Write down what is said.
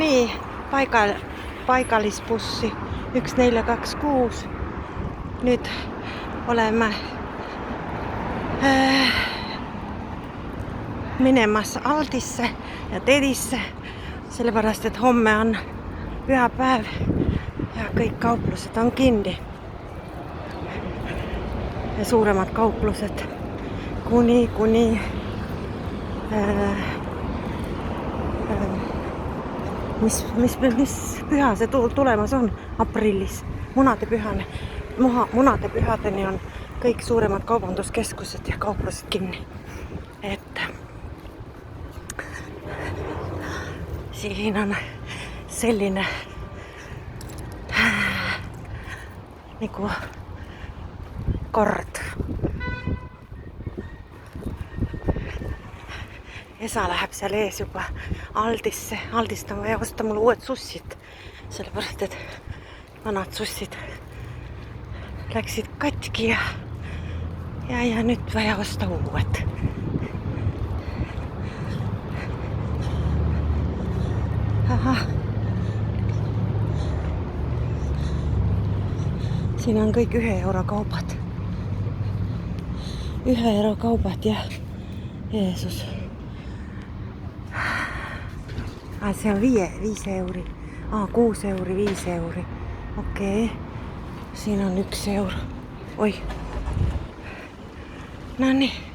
niin, paikallispussi 1426. Nyt olemme menemässä Altisse ja Tedissä. Sellepärast, et homme on pühapäev ja kõik kauplused on kinni. Ja suuremad kauplused kuni mis püha see tulemas on aprillis, munadepühane. Munadepühadeni on kõik suuremad kaubanduskeskused ja kauplused kinni. Et siin on selline nagu kord. Esa läheb seal ees juba Aldisse. Aldist on vaja osta mulle uued sussid. Sellepärast, et vanad sussid läksid katki ja nüüd vaja osta uued. Ahah. Siin on kõik 1 euro kaubad. 1 euro kaubad ja Jeesus. See on 5 euri. 6 euri, 5 euri. Okei. Siin on 1 euro. Oi. No niin.